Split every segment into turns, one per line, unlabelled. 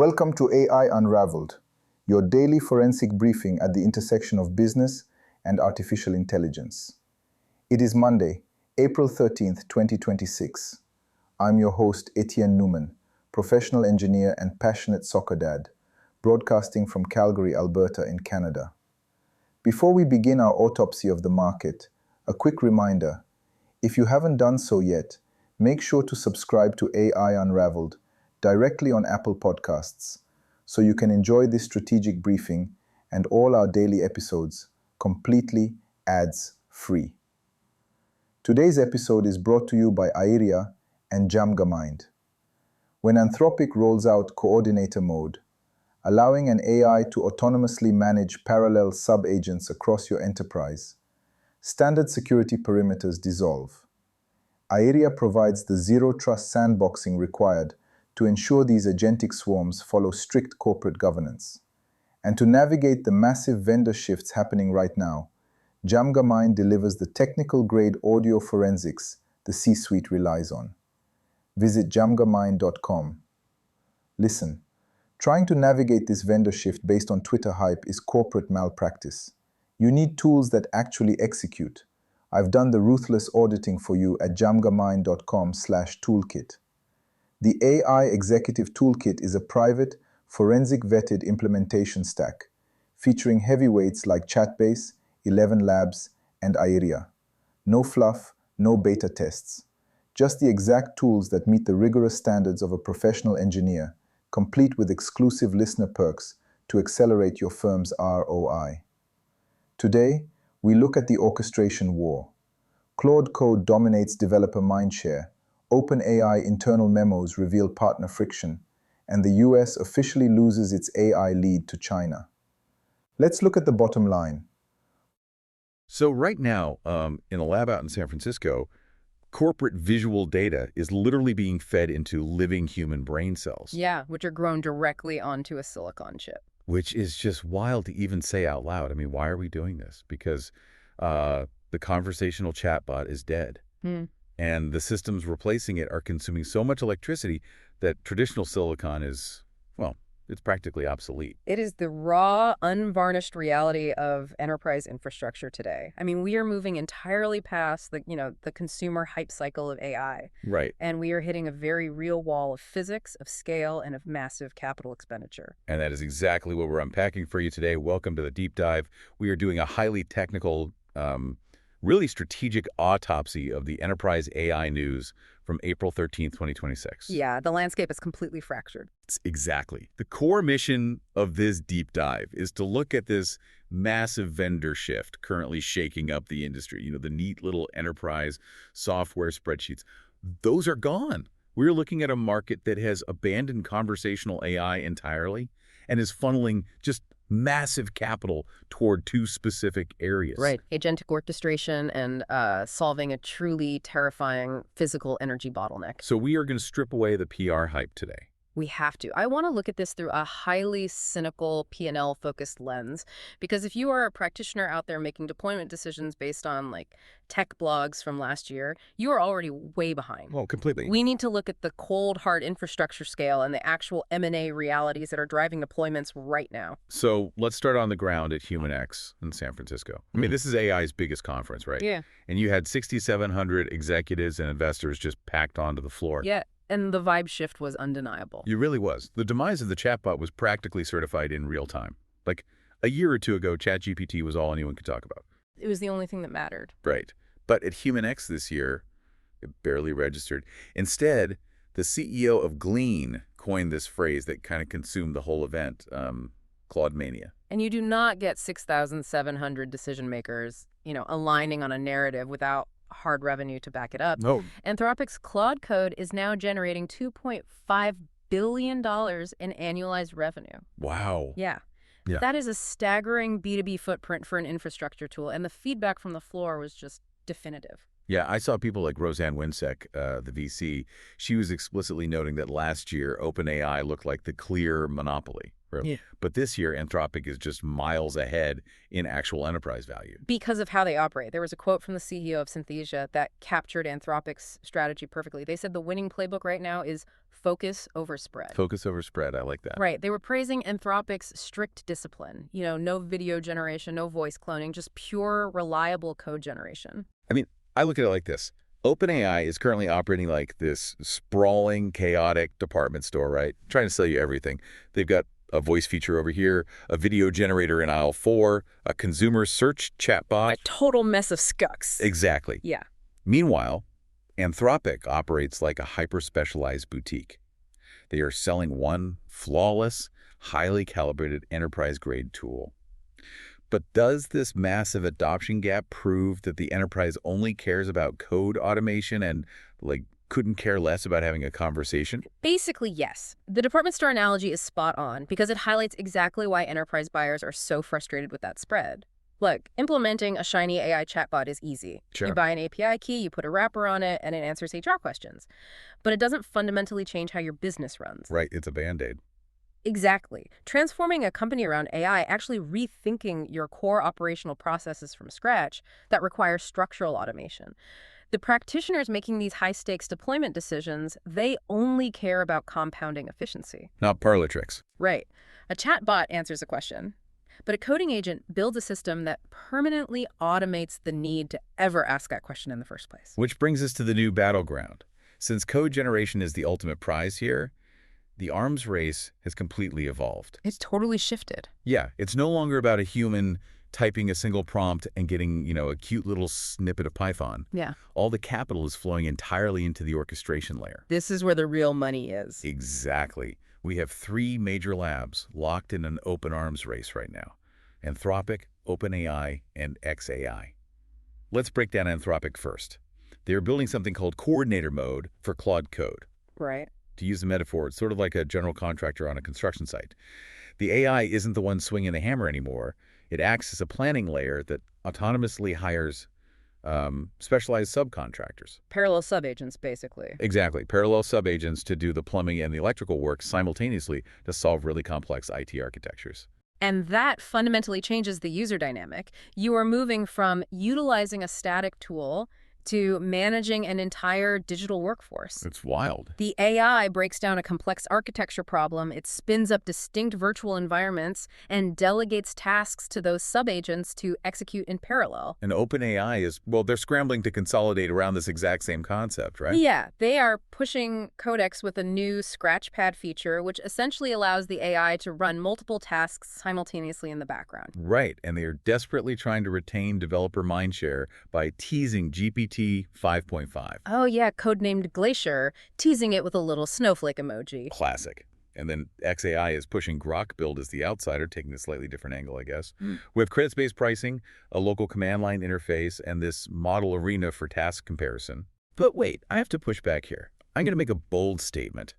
Welcome to AI Unraveled, your daily forensic briefing at the intersection of business and artificial intelligence. It is Monday, April 13th, 2026. I'm your host, Etienne Newman, professional engineer and passionate soccer dad, broadcasting from Calgary, Alberta in Canada. Before we begin our autopsy of the market, a quick reminder: if you haven't done so yet, make sure to subscribe to AI Unraveled directly on Apple Podcasts so you can enjoy this strategic briefing and all our daily episodes completely ads-free. Today's episode is brought to you by Airia and JamgaMind. When Anthropic rolls out Coordinator Mode, allowing an AI to autonomously manage parallel sub-agents across your enterprise, standard security perimeters dissolve. Airia provides the zero-trust sandboxing required to ensure these agentic swarms follow strict corporate governance. And to navigate the massive vendor shifts happening right now, JamgaMind delivers the technical-grade audio forensics the C-suite relies on. Visit jamgamind.com. Listen, trying to navigate this vendor shift based on Twitter hype is corporate malpractice. You need tools that actually execute. I've done the ruthless auditing for you at jamgamind.com/toolkit. The AI Executive Toolkit is a private, forensic-vetted implementation stack, featuring heavyweights like Chatbase, 11 Labs, and Airia. No fluff, no beta tests. Just the exact tools that meet the rigorous standards of a professional engineer, complete with exclusive listener perks to accelerate your firm's ROI. Today, we look at the Orchestration War. Claude Code dominates developer mindshare, OpenAI internal memos reveal partner friction, and the US officially loses its AI lead to China. Let's look at the bottom line.
So right now, in a lab out in San Francisco, corporate visual data is literally being fed into living human brain cells.
Yeah, which are grown directly onto a silicon chip.
Which is just wild to even say out loud. I mean, why are we doing this? Because the conversational chatbot is dead. And the systems replacing it are consuming so much electricity that traditional silicon is, well, it's practically obsolete.
It is the raw, unvarnished reality of enterprise infrastructure today. I mean, we are moving entirely past the consumer hype cycle of AI.
Right.
And we are hitting a very real wall of physics, of scale, and of massive capital expenditure.
And that is exactly what we're unpacking for you today. Welcome to the deep dive. We are doing a highly technical, really strategic autopsy of the enterprise AI news from April 13th, 2026.
Yeah, the landscape is completely fractured.
Exactly. The core mission of this deep dive is to look at this massive vendor shift currently shaking up the industry. You know, the neat little enterprise software spreadsheets. Those are gone. We're looking at a market that has abandoned conversational AI entirely and is funneling just massive capital toward two specific areas.
Right. Agentic orchestration and solving a truly terrifying physical energy bottleneck.
So we are going to strip away the PR hype today.
We have to. I want to look at this through a highly cynical P&L focused lens, because if you are a practitioner out there making deployment decisions based on tech blogs from last year, you are already way behind.
Well, completely.
We need to look at the cold, hard infrastructure scale and the actual M&A realities that are driving deployments right now.
So let's start on the ground at HumanX in San Francisco. I mean, this is AI's biggest conference, right?
Yeah.
And you had 6,700 executives and investors just packed onto the floor.
Yeah. And the vibe shift was undeniable.
It really was. The demise of the chatbot was practically certified in real time. Like a year or two ago, ChatGPT was all anyone could talk about.
It was the only thing that mattered.
Right. But at HumanX this year, it barely registered. Instead, the CEO of Glean coined this phrase that kind of consumed the whole event, Claude Mania.
And you do not get 6,700 decision makers, aligning on a narrative without hard revenue to back it up.
No.
Anthropic's Claude Code is now generating $2.5 billion in annualized revenue.
Wow.
Yeah.
Yeah.
That is a staggering B2B footprint for an infrastructure tool, and the feedback from the floor was just definitive.
Yeah, I saw people like Roseanne Winsek, the VC. She was explicitly noting that last year, OpenAI looked like the clear monopoly. Yeah. But this year, Anthropic is just miles ahead in actual enterprise value.
Because of how they operate. There was a quote from the CEO of Synthesia that captured Anthropic's strategy perfectly. They said the winning playbook right now is focus over spread.
Focus over spread. I like that.
Right. They were praising Anthropic's strict discipline. You know, no video generation, no voice cloning, just pure, reliable code generation.
I mean, I look at it like this. OpenAI is currently operating like this sprawling, chaotic department store, right? Trying to sell you everything. They've got a voice feature over here, a video generator in aisle 4, a consumer search chatbot.
A total mess of scucks.
Exactly.
Yeah.
Meanwhile, Anthropic operates like a hyper-specialized boutique. They are selling one flawless, highly calibrated enterprise-grade tool. But does this massive adoption gap prove that the enterprise only cares about code automation and, couldn't care less about having a conversation?
Basically, yes. The department store analogy is spot on because it highlights exactly why enterprise buyers are so frustrated with that spread. Look, implementing a shiny AI chatbot is easy.
Sure.
You buy an API key, you put a wrapper on it, and it answers HR questions. But it doesn't fundamentally change how your business runs.
Right, it's a Band-Aid.
Exactly. Transforming a company around AI, actually rethinking your core operational processes from scratch that require structural automation. The practitioners making these high-stakes deployment decisions, they only care about compounding efficiency.
Not parlor tricks.
Right. A chatbot answers a question, but a coding agent builds a system that permanently automates the need to ever ask that question in the first place.
Which brings us to the new battleground. Since code generation is the ultimate prize here, the arms race has completely evolved.
It's totally shifted.
Yeah, it's no longer about a human typing a single prompt and getting, a cute little snippet of Python.
Yeah.
All the capital is flowing entirely into the orchestration layer.
This is where the real money is.
Exactly. We have 3 major labs locked in an open arms race right now. Anthropic, OpenAI, and xAI. Let's break down Anthropic first. They are building something called coordinator mode for Claude Code.
Right.
To use the metaphor, it's sort of like a general contractor on a construction site. The AI isn't the one swinging the hammer anymore. It acts as a planning layer that autonomously hires specialized subcontractors.
Parallel subagents, basically.
Exactly. Parallel subagents to do the plumbing and the electrical work simultaneously to solve really complex IT architectures.
And that fundamentally changes the user dynamic. You are moving from utilizing a static tool to managing an entire digital workforce.
It's wild.
The AI breaks down a complex architecture problem, it spins up distinct virtual environments, and delegates tasks to those subagents to execute in parallel.
And OpenAI is, they're scrambling to consolidate around this exact same concept, right?
Yeah, they are pushing Codex with a new Scratchpad feature, which essentially allows the AI to run multiple tasks simultaneously in the background.
Right, and they are desperately trying to retain developer mindshare by teasing GPT 5.5.
Oh yeah, codenamed Glacier, teasing it with a little snowflake emoji.
Classic. And then xAI is pushing Grok Build as the outsider, taking a slightly different angle, I guess. With credits-based pricing, a local command line interface, and this model arena for task comparison. But wait, I have to push back here. I'm going to make a bold statement.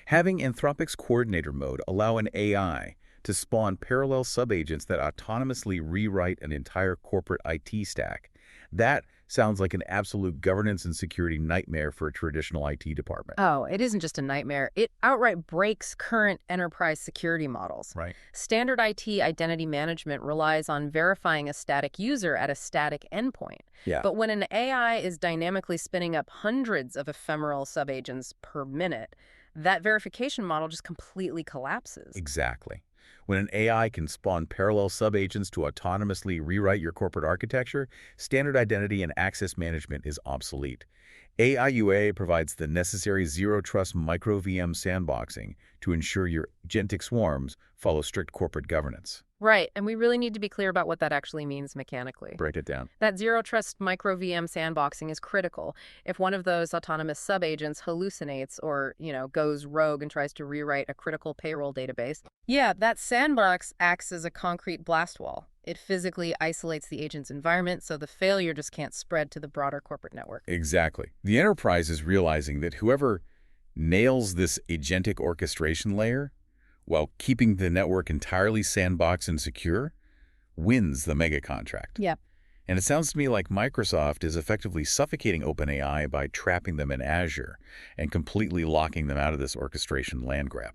Having Anthropic's coordinator mode allow an AI to spawn parallel subagents that autonomously rewrite an entire corporate IT stack, that sounds like an absolute governance and security nightmare for a traditional IT department.
Oh, it isn't just a nightmare. It outright breaks current enterprise security models.
Right.
Standard IT identity management relies on verifying a static user at a static endpoint.
Yeah.
But when an AI is dynamically spinning up hundreds of ephemeral subagents per minute, that verification model just completely collapses.
Exactly. When an AI can spawn parallel subagents to autonomously rewrite your corporate architecture, standard identity and access management is obsolete. AIUA provides the necessary zero-trust micro-VM sandboxing to ensure your agentic swarms follow strict corporate governance.
Right, and we really need to be clear about what that actually means mechanically.
Break it down.
That zero-trust micro-VM sandboxing is critical. If one of those autonomous subagents hallucinates or, goes rogue and tries to rewrite a critical payroll database, that sandbox acts as a concrete blast wall. It physically isolates the agent's environment so the failure just can't spread to the broader corporate network.
Exactly. The enterprise is realizing that whoever nails this agentic orchestration layer while keeping the network entirely sandboxed and secure, wins the mega contract.
Yeah.
And it sounds to me like Microsoft is effectively suffocating OpenAI by trapping them in Azure and completely locking them out of this orchestration land grab.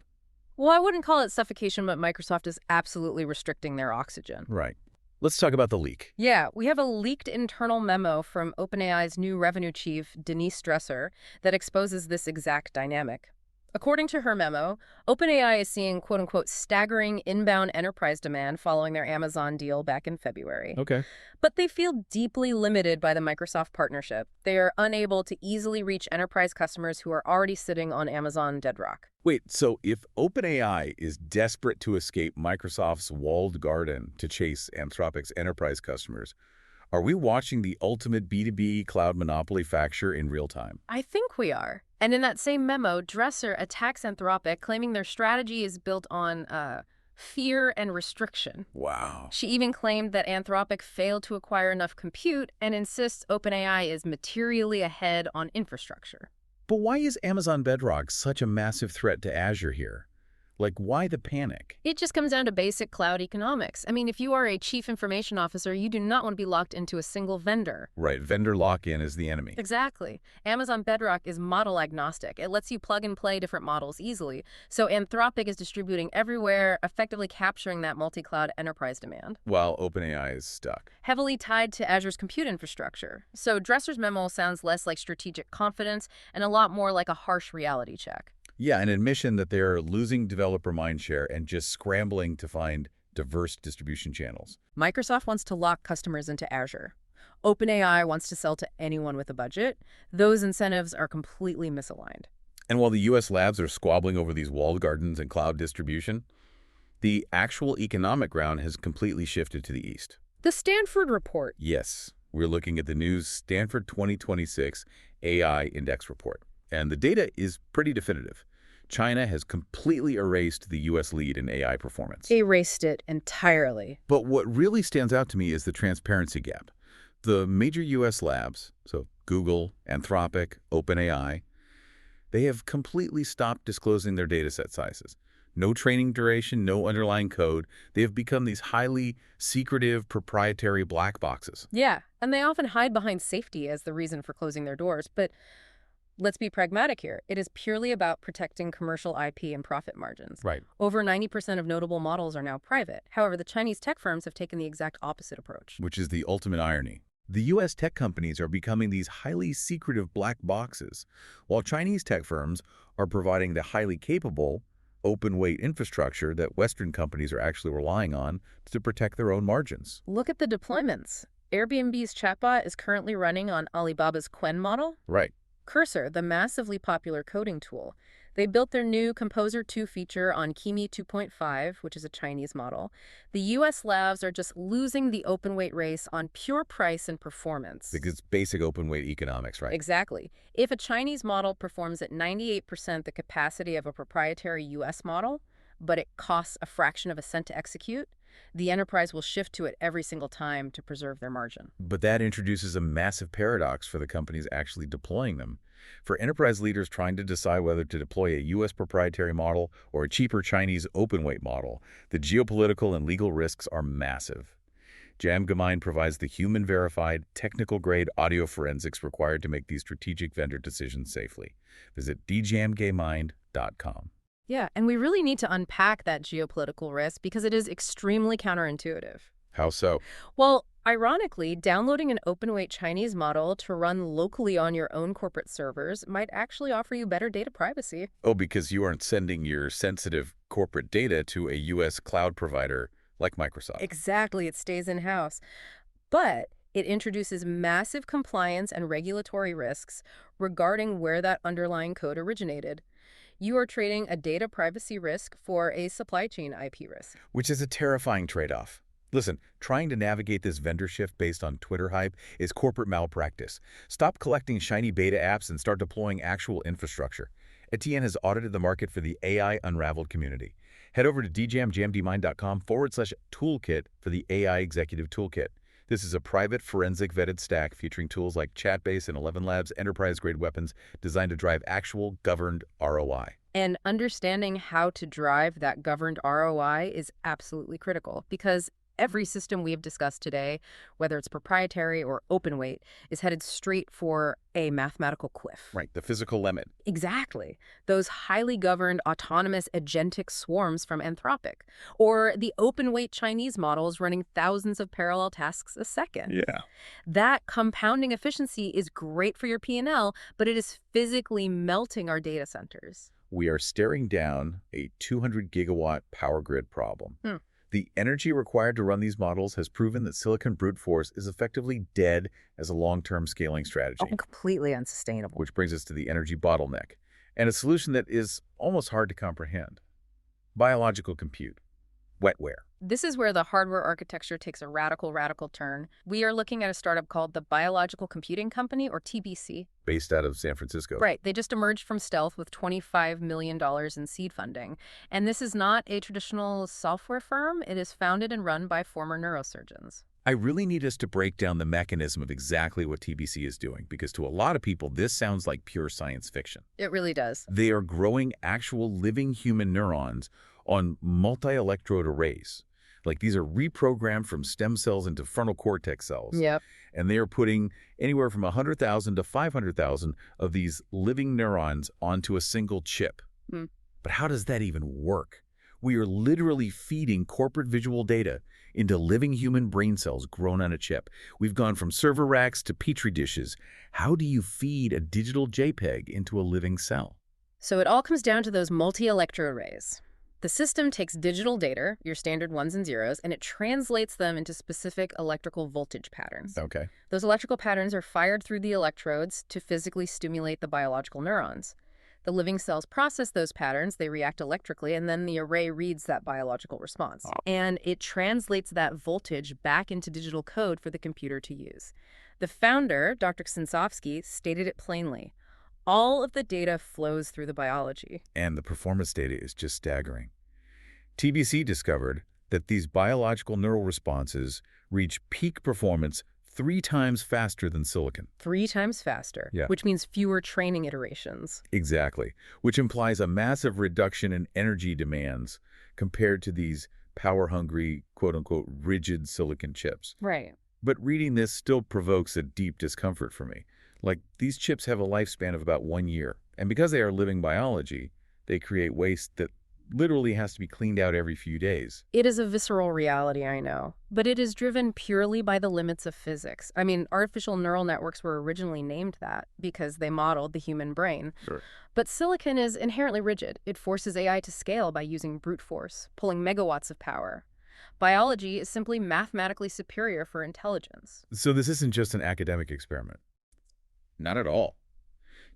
Well, I wouldn't call it suffocation, but Microsoft is absolutely restricting their oxygen.
Right. Let's talk about the leak.
Yeah, we have a leaked internal memo from OpenAI's new revenue chief, Denise that exposes this exact dynamic. According to her memo, OpenAI is seeing quote-unquote staggering inbound enterprise demand following their Amazon deal back in February.
Okay.
But they feel deeply limited by the Microsoft partnership. They are unable to easily reach enterprise customers who are already sitting on Amazon Bedrock.
Wait, so if OpenAI is desperate to escape Microsoft's walled garden to chase Anthropic's enterprise customers, are we watching the ultimate B2B cloud monopoly fracture in real time?
I think we are. And in that same memo, Dresser attacks Anthropic, claiming their strategy is built on fear and restriction.
Wow.
She even claimed that Anthropic failed to acquire enough compute and insists OpenAI is materially ahead on infrastructure.
But why is Amazon Bedrock such a massive threat to Azure here? Like, why the panic?
It just comes down to basic cloud economics. I mean, if you are a chief information officer, you do not want to be locked into a single vendor.
Right, vendor lock-in is the enemy.
Exactly. Amazon Bedrock is model agnostic. It lets you plug and play different models easily. So Anthropic is distributing everywhere, effectively capturing that multi-cloud enterprise demand.
While OpenAI is stuck.
Heavily tied to Azure's compute infrastructure. So Dresser's memo sounds less like strategic confidence and a lot more like a harsh reality check.
Yeah, an admission that they're losing developer mindshare and just scrambling to find diverse distribution channels.
Microsoft wants to lock customers into Azure. OpenAI wants to sell to anyone with a budget. Those incentives are completely misaligned.
And while the U.S. labs are squabbling over these walled gardens and cloud distribution, the actual economic ground has completely shifted to the east.
The Stanford report.
Yes, we're looking at the new Stanford 2026 AI Index report. And the data is pretty definitive. China has completely erased the U.S. lead in AI performance.
Erased it entirely.
But what really stands out to me is the transparency gap. The major U.S. labs, so Google, Anthropic, OpenAI, they have completely stopped disclosing their dataset sizes. No training duration, no underlying code. They have become these highly secretive, proprietary black boxes.
Yeah, and they often hide behind safety as the reason for closing their doors. But let's be pragmatic here. It is purely about protecting commercial IP and profit margins.
Right.
Over 90% of notable models are now private. However, the Chinese tech firms have taken the exact opposite approach.
Which is the ultimate irony. The U.S. tech companies are becoming these highly secretive black boxes, while Chinese tech firms are providing the highly capable, open-weight infrastructure that Western companies are actually relying on to protect their own margins.
Look at the deployments. Airbnb's chatbot is currently running on Alibaba's Qwen model.
Right.
Cursor, the massively popular coding tool. They built their new Composer 2 feature on Kimi 2.5, which is a Chinese model. The U.S. labs are just losing the open-weight race on pure price and performance.
Because it's basic open-weight economics, right?
Exactly. If a Chinese model performs at 98% the capacity of a proprietary U.S. model, but it costs a fraction of a cent to execute, the enterprise will shift to it every single time to preserve their margin.
But that introduces a massive paradox for the companies actually deploying them. For enterprise leaders trying to decide whether to deploy a U.S. proprietary model or a cheaper Chinese open-weight model, the geopolitical and legal risks are massive. Jamgamine provides the human-verified, technical-grade audio forensics required to make these strategic vendor decisions safely. Visit djamgamind.com.
Yeah, and we really need to unpack that geopolitical risk because it is extremely counterintuitive.
How so?
Well, ironically, downloading an open-weight Chinese model to run locally on your own corporate servers might actually offer you better data privacy.
Oh, because you aren't sending your sensitive corporate data to a U.S. cloud provider like Microsoft.
Exactly, it stays in-house. But it introduces massive compliance and regulatory risks regarding where that underlying code originated. You are trading a data privacy risk for a supply chain IP risk.
Which is a terrifying trade-off. Listen, trying to navigate this vendor shift based on Twitter hype is corporate malpractice. Stop collecting shiny beta apps and start deploying actual infrastructure. Etienne has audited the market for the AI Unraveled community. Head over to djamgamind.com/toolkit for the AI Executive Toolkit. This is a private forensic vetted stack featuring tools like Chatbase and 11 Labs enterprise-grade weapons designed to drive actual governed ROI.
And understanding how to drive that governed ROI is absolutely critical because Every system we have discussed today, whether it's proprietary or open weight, is headed straight for a mathematical cliff.
Right, the physical limit.
Exactly. Those highly governed autonomous agentic swarms from Anthropic, or the open weight Chinese models running thousands of parallel tasks a second.
Yeah.
That compounding efficiency is great for your P&L, but it is physically melting our data centers.
We are staring down a 200 gigawatt power grid problem. The energy required to run these models has proven that silicon brute force is effectively dead as a long-term scaling strategy.
Completely unsustainable.
Which brings us to the energy bottleneck, and a solution that is almost hard to comprehend. Biological compute. Wetware.
This is where the hardware architecture takes a radical turn. We are looking at a startup called the Biological Computing Company, or TBC.
Based out of San Francisco.
Right. They just emerged from stealth with $25 million in seed funding. And this is not a traditional software firm. It is founded and run by former neurosurgeons.
I really need us to break down the mechanism of exactly what TBC is doing, because to a lot of people, this sounds like pure science fiction.
It really does.
They are growing actual living human neurons on multi-electrode arrays. Like, these are reprogrammed from stem cells into frontal cortex cells.
Yep.
And they are putting anywhere from 100,000 to 500,000 of these living neurons onto a single chip. But how does that even work? We are literally feeding corporate visual data into living human brain cells grown on a chip. We've gone from server racks to petri dishes. How do you feed a digital JPEG into a living cell?
So it all comes down to those multi-electrode arrays. The system takes digital data, your standard ones and zeros, and it translates them into specific electrical voltage patterns.
Okay.
Those electrical patterns are fired through the electrodes to physically stimulate the biological neurons. The living cells process those patterns, they react electrically, and then the array reads that biological response. And it translates that voltage back into digital code for the computer to use. The founder, Dr. Ksinsovsky, stated it plainly. All of the data flows through the biology.
And the performance data is just staggering. TBC discovered that these biological neural responses reach peak performance 3 times faster than silicon.
3 times faster,
Yeah.
which means fewer training iterations.
Exactly, which implies a massive reduction in energy demands compared to these power-hungry, quote-unquote, rigid silicon chips.
Right.
But reading this still provokes a deep discomfort for me. Like, these chips have a lifespan of about 1 year, and because they are living biology, they create waste that literally has to be cleaned out every few days.
It is a visceral reality, I know, but it is driven purely by the limits of physics. I mean, artificial neural networks were originally named that because they modeled the human brain.
Sure.
But silicon is inherently rigid. It forces AI to scale by using brute force, pulling megawatts of power. Biology is simply mathematically superior for intelligence.
So this isn't just an academic experiment. Not at all.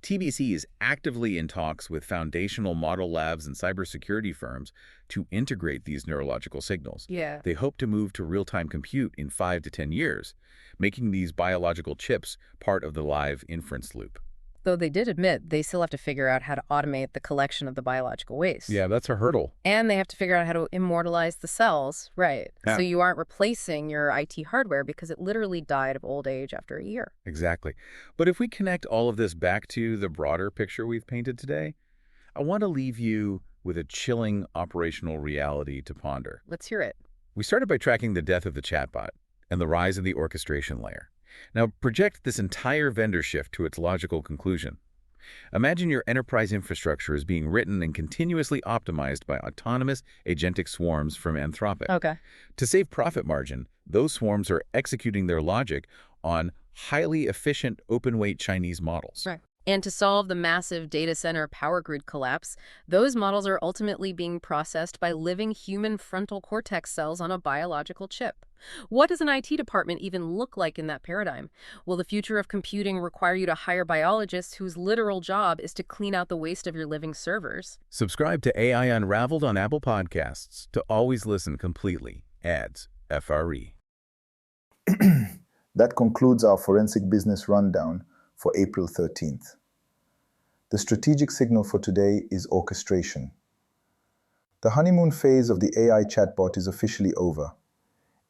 TBC is actively in talks with foundational model labs and cybersecurity firms to integrate these neurological signals.
Yeah.
They hope to move to real-time compute in 5 to 10 years, making these biological chips part of the live inference loop.
Though they did admit they still have to figure out how to automate the collection of the biological waste.
Yeah, that's a hurdle.
And they have to figure out how to immortalize the cells, right?
Yeah.
So you aren't replacing your IT hardware because it literally died of old age after a year.
Exactly. But if we connect all of this back to the broader picture we've painted today, I want to leave you with a chilling operational reality to ponder.
Let's hear it.
We started by tracking the death of the chatbot and the rise of the orchestration layer. Now, project this entire vendor shift to its logical conclusion. Imagine your enterprise infrastructure is being written and continuously optimized by autonomous agentic swarms from Anthropic.
Okay.
To save profit margin, those swarms are executing their logic on highly efficient open-weight Chinese models.
Right. And to solve the massive data center power grid collapse, those models are ultimately being processed by living human frontal cortex cells on a biological chip. What does an IT department even look like in that paradigm? Will the future of computing require you to hire biologists whose literal job is to clean out the waste of your living servers?
Subscribe to AI Unraveled on Apple Podcasts to always listen completely. Ads. FRE.
That concludes our forensic business rundown for April 13th. The strategic signal for today is orchestration. The honeymoon phase of the AI chatbot is officially over.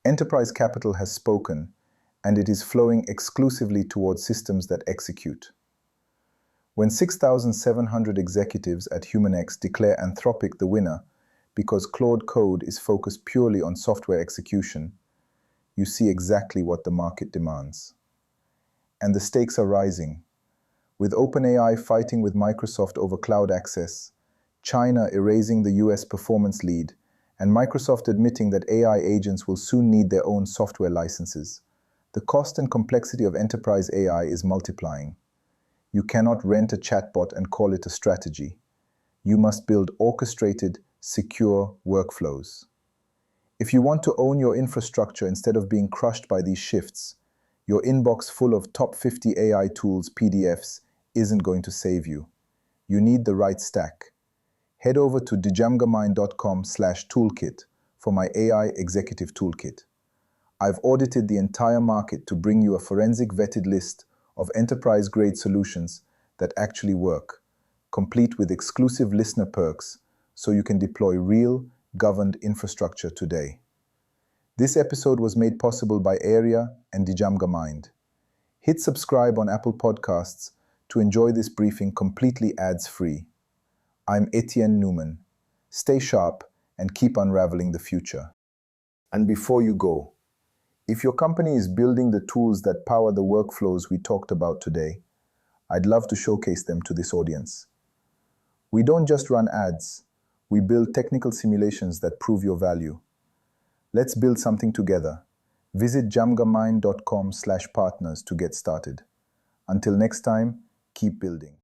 Enterprise capital has spoken, and it is flowing exclusively towards systems that execute. When 6,700 executives at HumanX declare Anthropic the winner because Claude Code is focused purely on software execution, you see exactly what the market demands. And the stakes are rising. With OpenAI fighting with Microsoft over cloud access, China erasing the US performance lead, and Microsoft admitting that AI agents will soon need their own software licenses, the cost and complexity of enterprise AI is multiplying. You cannot rent a chatbot and call it a strategy. You must build orchestrated, secure workflows. If you want to own your infrastructure instead of being crushed by these shifts, your inbox full of top 50 AI tools PDFs isn't going to save you. You need the right stack. Head over to djamgamind.com/toolkit for my AI Executive Toolkit. I've audited the entire market to bring you a forensic vetted list of enterprise-grade solutions that actually work, complete with exclusive listener perks so you can deploy real, governed infrastructure today. This episode was made possible by Area and Djamgamind. Hit subscribe on Apple Podcasts to enjoy this briefing completely ads-free. I'm Etienne Newman. Stay sharp and keep unraveling the future. And before you go, if your company is building the tools that power the workflows we talked about today, I'd love to showcase them to this audience. We don't just run ads, we build technical simulations that prove your value. Let's build something together. Visit jamgamind.com/partners to get started. Until next time, keep building.